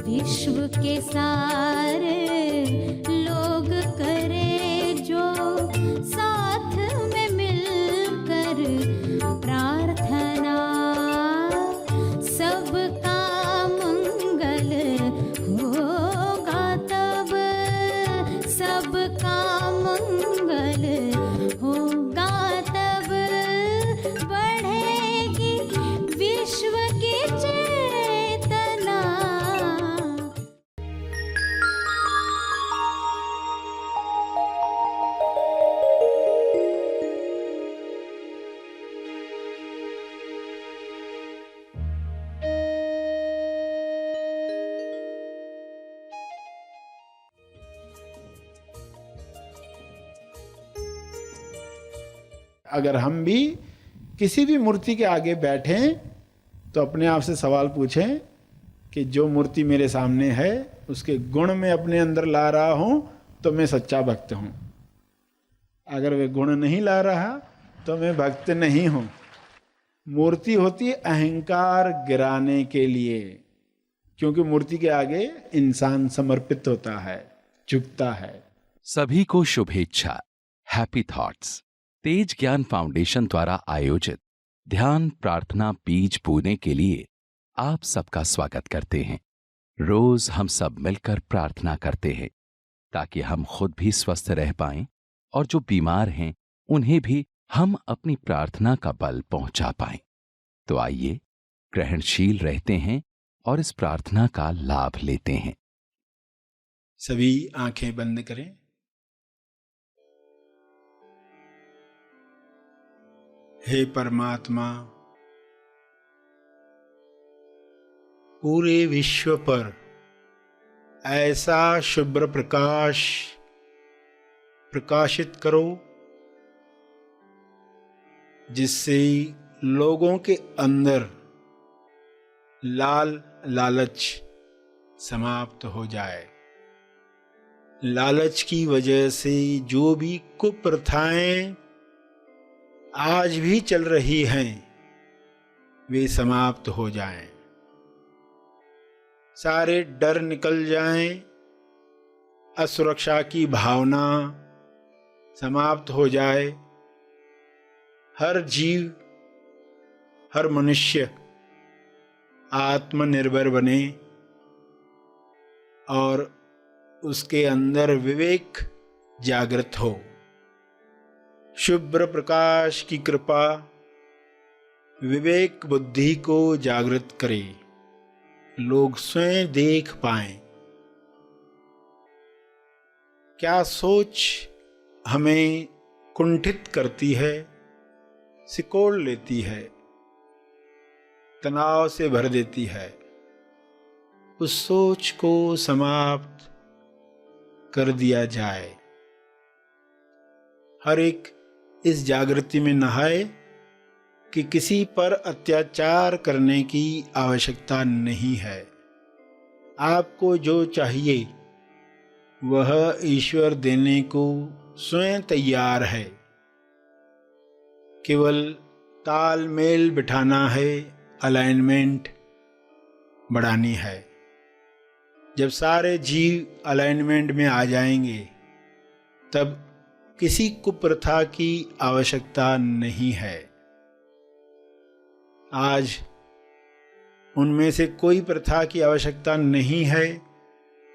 विश्व के सारे लोग करे जो साथ में मिलकर प्रार्थना, सबका मंगल होगा तब, सबका मंगल होगा तब, बढ़ेगी विश्व की चेतना। अगर हम भी किसी भी मूर्ति के आगे बैठें तो अपने आप से सवाल पूछें कि जो मूर्ति मेरे सामने है उसके गुण में अपने अंदर ला रहा हूं तो मैं सच्चा भक्त हूं। अगर वे गुण नहीं ला रहा तो मैं भक्त नहीं हूं। मूर्ति होती है अहंकार गिराने के लिए, क्योंकि मूर्ति के आगे इंसान समर्पित होता है, झुकता है। सभी को शुभेच्छा। हैप्पी थॉट्स तेज ज्ञान फाउंडेशन द्वारा आयोजित ध्यान प्रार्थना बीज बोने के लिए आप सबका स्वागत करते हैं। रोज हम सब मिलकर प्रार्थना करते हैं ताकि हम खुद भी स्वस्थ रह पाएं और जो बीमार हैं उन्हें भी हम अपनी प्रार्थना का बल पहुंचा पाएं। तो आइए ग्रहणशील रहते हैं और इस प्रार्थना का लाभ लेते हैं। सभी आंखें बंद करें। हे परमात्मा, पूरे विश्व पर ऐसा शुभ्र प्रकाश प्रकाशित करो जिससे लोगों के अंदर लाल लालच समाप्त हो जाए। लालच की वजह से जो भी कुप्रथाएं आज भी चल रही हैं वे समाप्त हो जाएं। सारे डर निकल जाएं, असुरक्षा की भावना समाप्त हो जाए। हर जीव, हर मनुष्य आत्मनिर्भर बने और उसके अंदर विवेक जागृत हो। शुभ्र प्रकाश की कृपा विवेक बुद्धि को जागृत करे, लोग स्वयं देख पाएं क्या सोच हमें कुंठित करती है, सिकोड़ लेती है, तनाव से भर देती है। उस सोच को समाप्त कर दिया जाए। हर एक इस जागृति में नहाए कि किसी पर अत्याचार करने की आवश्यकता नहीं है। आपको जो चाहिए वह ईश्वर देने को स्वयं तैयार है। केवल तालमेल बिठाना है, अलाइनमेंट बढ़ानी है। जब सारे जीव अलाइनमेंट में आ जाएंगे तब किसी कुप्रथा की आवश्यकता नहीं है। आज उनमें से कोई प्रथा की आवश्यकता नहीं है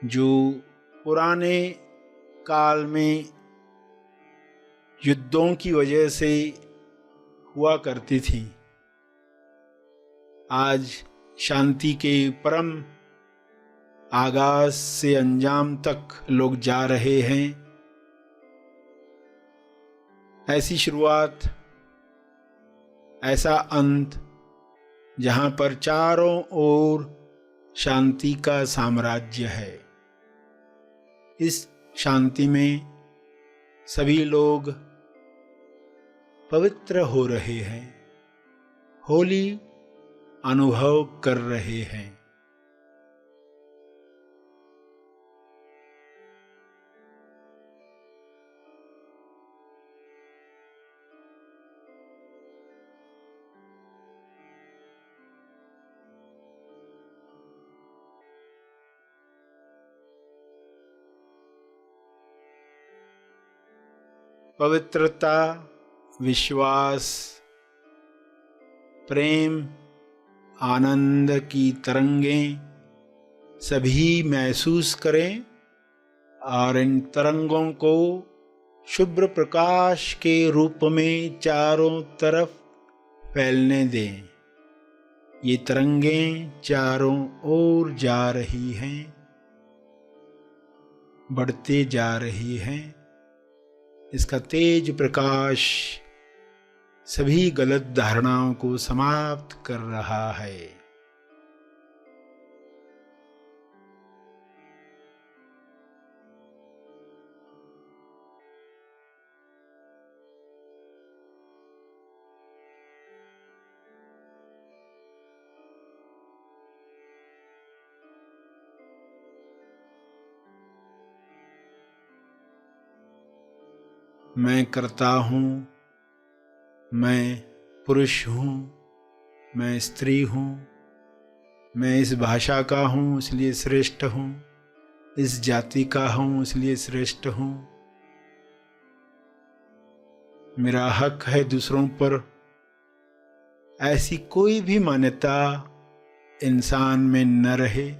जो पुराने काल में युद्धों की वजह से हुआ करती थी। आज शांति के परम आगाज से अंजाम तक लोग जा रहे हैं। ऐसी शुरुआत, ऐसा अंत जहां पर चारों ओर शांति का साम्राज्य है। इस शांति में सभी लोग पवित्र हो रहे हैं, होली अनुभव कर रहे हैं। पवित्रता, विश्वास, प्रेम, आनंद की तरंगें सभी महसूस करें और इन तरंगों को शुभ्र प्रकाश के रूप में चारों तरफ फैलने दें। ये तरंगें चारों ओर जा रही हैं, बढ़ते जा रही हैं। इसका तेज प्रकाश सभी गलत धारणाओं को समाप्त कर रहा है। मैं करता हूँ, मैं पुरुष हूँ, मैं स्त्री हूँ, मैं इस भाषा का हूँ इसलिए श्रेष्ठ हूँ, इस जाति का हूँ इसलिए श्रेष्ठ हूँ। मेरा हक है दूसरों पर। ऐसी कोई भी मान्यता इंसान में न रहे।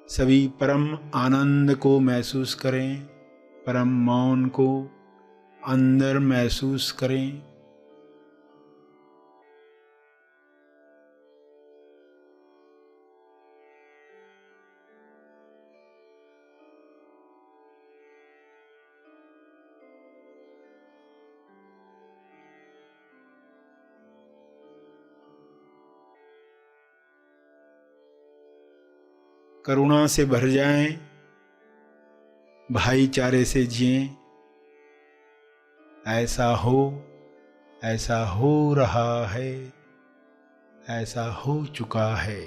सभी परम आनंद को महसूस करें, परम मौन को अंदर महसूस करें। करुणा से भर जाएं, भाईचारे से जिएं। ऐसा हो रहा है, ऐसा हो चुका है।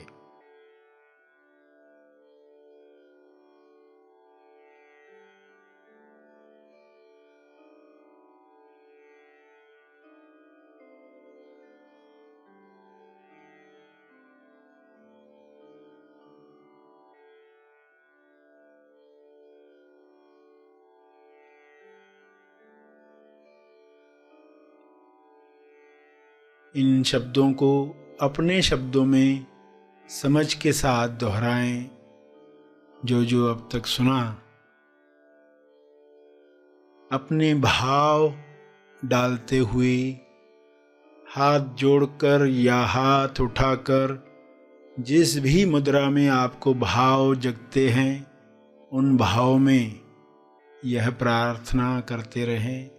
इन शब्दों को अपने शब्दों में समझ के साथ दोहराएं। जो अब तक सुना, अपने भाव डालते हुए हाथ जोड़कर या हाथ उठाकर जिस भी मुद्रा में आपको भाव जगते हैं, उन भाव में यह प्रार्थना करते रहें।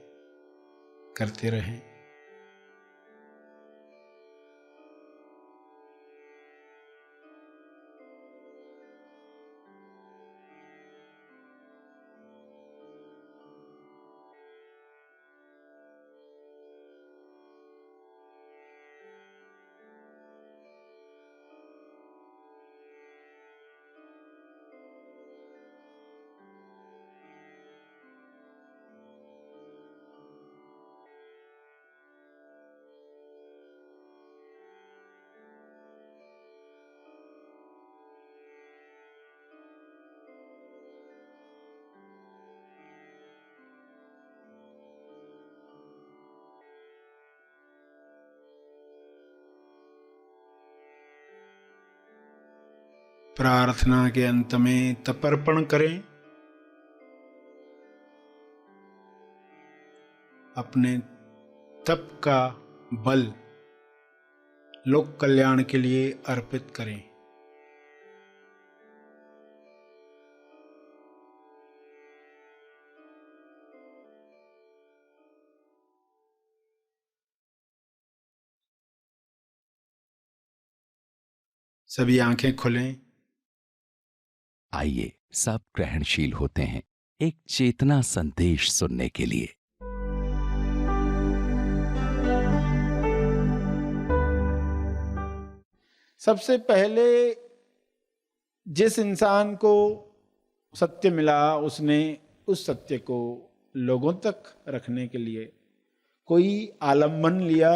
प्रार्थना के अंत में तर्पण करें। अपने तप का बल लोक कल्याण के लिए अर्पित करें। सभी आंखें खोलें। आइए सब ग्रहणशील होते हैं एक चेतना संदेश सुनने के लिए। सबसे पहले जिस इंसान को सत्य मिला, उसने उस सत्य को लोगों तक रखने के लिए कोई आलम्बन लिया,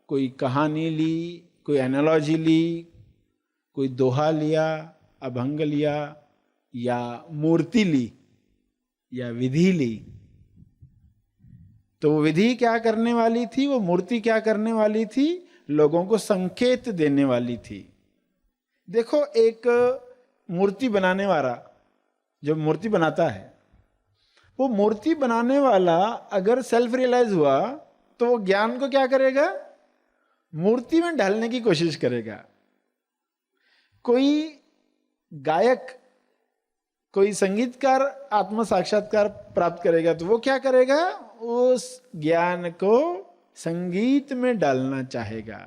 कोई कहानी ली, कोई एनालॉजी ली, कोई दोहा लिया, अभंग लिया, या मूर्ति ली, या विधि ली। तो वो विधि क्या करने वाली थी, वो मूर्ति क्या करने वाली थी, लोगों को संकेत देने वाली थी। देखो, एक मूर्ति बनाने वाला जो मूर्ति बनाता है, वो मूर्ति बनाने वाला अगर सेल्फ रियलाइज हुआ तो वो ज्ञान को क्या करेगा, मूर्ति में ढालने की कोशिश करेगा। कोई गायक, कोई संगीतकार आत्म साक्षात्कार प्राप्त करेगा तो वो क्या करेगा, उस ज्ञान को संगीत में डालना चाहेगा,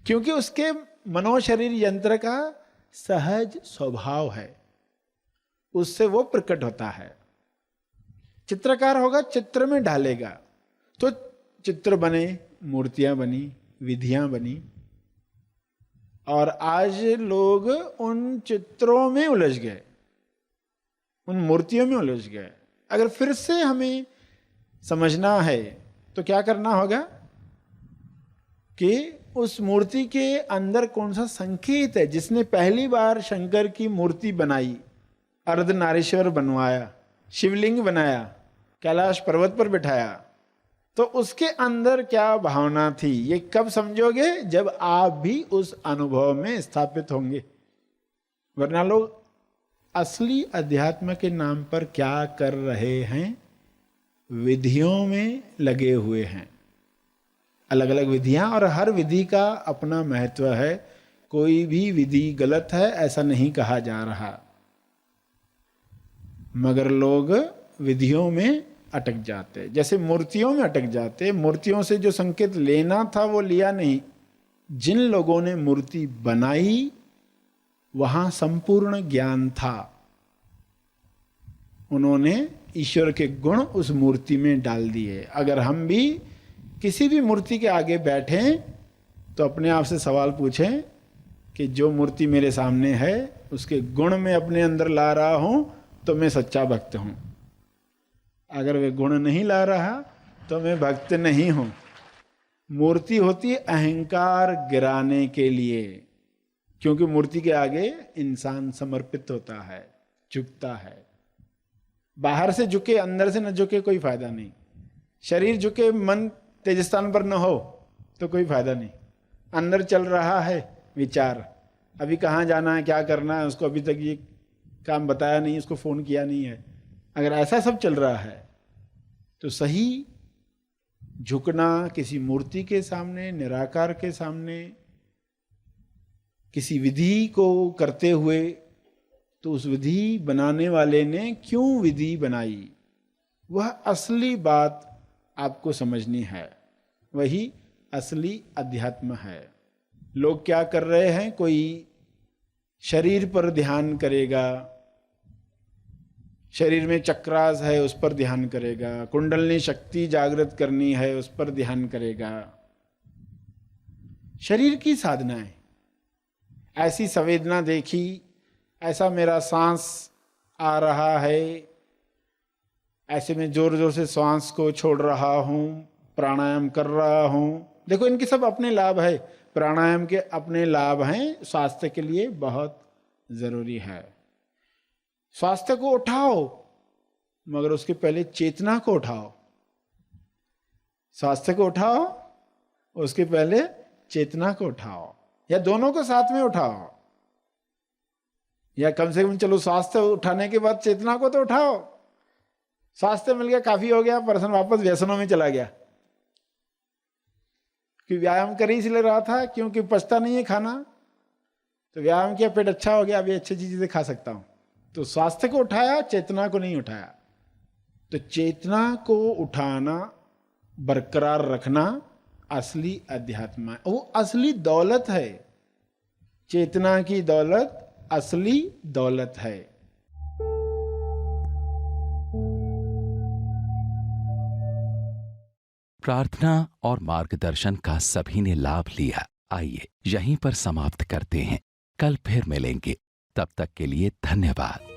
क्योंकि उसके मनोशरीर यंत्र का सहज स्वभाव है, उससे वो प्रकट होता है। चित्रकार होगा, चित्र में ढालेगा तो चित्र बने, मूर्तियां बनी, विधियां बनी। और आज लोग उन चित्रों में उलझ गए, उन मूर्तियों में उलझ गए। अगर फिर से हमें समझना है तो क्या करना होगा कि उस मूर्ति के अंदर कौन सा संकेत है। जिसने पहली बार शंकर की मूर्ति बनाई, अर्धनारीश्वर बनवाया, शिवलिंग बनाया, कैलाश पर्वत पर बिठाया, तो उसके अंदर क्या भावना थी, ये कब समझोगे, जब आप भी उस अनुभव में स्थापित होंगे। वरना लोग असली अध्यात्म के नाम पर क्या कर रहे हैं, विधियों में लगे हुए हैं। अलग अलग विधियां, और हर विधि का अपना महत्व है। कोई भी विधि गलत है ऐसा नहीं कहा जा रहा, मगर लोग विधियों में अटक जाते, जैसे मूर्तियों में अटक जाते। मूर्तियों से जो संकेत लेना था वो लिया नहीं। जिन लोगों ने मूर्ति बनाई वहां संपूर्ण ज्ञान था, उन्होंने ईश्वर के गुण उस मूर्ति में डाल दिए। अगर हम भी किसी भी मूर्ति के आगे बैठें तो अपने आप से सवाल पूछें कि जो मूर्ति मेरे सामने है उसके गुण में अपने अंदर ला रहा हूं तो मैं सच्चा भक्त हूं। अगर वे गुण नहीं ला रहा तो मैं भक्त नहीं हूं। मूर्ति होती है अहंकार गिराने के लिए, क्योंकि मूर्ति के आगे इंसान समर्पित होता है, झुकता है। बाहर से झुके अंदर से न झुके कोई फायदा नहीं। शरीर झुके मन तेज स्थान पर न हो तो कोई फायदा नहीं। अंदर चल रहा है विचार, अभी कहाँ जाना है, क्या करना है, उसको अभी तक ये काम बताया नहीं, उसको फोन किया नहीं है। अगर ऐसा सब चल रहा है तो सही झुकना किसी मूर्ति के सामने, निराकार के सामने, किसी विधि को करते हुए, तो उस विधि बनाने वाले ने क्यों विधि बनाई, वह असली बात आपको समझनी है। वही असली अध्यात्म है। लोग क्या कर रहे हैं, कोई शरीर पर ध्यान करेगा, शरीर में चक्रास है उस पर ध्यान करेगा, कुंडलनी शक्ति जागृत करनी है उस पर ध्यान करेगा। शरीर की साधनाएं, ऐसी संवेदना देखी, ऐसा मेरा सांस आ रहा है, ऐसे में जोर जोर से सांस को छोड़ रहा हूं, प्राणायाम कर रहा हूं। देखो, इनके सब अपने लाभ है। प्राणायाम के अपने लाभ हैं, स्वास्थ्य के लिए बहुत जरूरी है। स्वास्थ्य को उठाओ, मगर उसके पहले चेतना को उठाओ। स्वास्थ्य को उठाओ, उसके पहले चेतना को उठाओ, या दोनों को साथ में उठाओ, या कम से कम चलो स्वास्थ्य उठाने के बाद चेतना को तो उठाओ। स्वास्थ्य मिल गया, काफी हो गया, पर्सन वापस व्यसनों में चला गया। कि व्यायाम कर ही इसलिए रहा था क्योंकि पचता नहीं है खाना, तो व्यायाम किया, पेट अच्छा हो गया, अभी अच्छी चीजें खा सकता हूं। तो स्वास्थ्य को उठाया, चेतना को नहीं उठाया। तो चेतना को उठाना, बरकरार रखना असली अध्यात्म है। वो असली दौलत है। चेतना की दौलत असली दौलत है। प्रार्थना और मार्गदर्शन का सभी ने लाभ लिया। आइए यहीं पर समाप्त करते हैं। कल फिर मिलेंगे। तब तक के लिए धन्यवाद।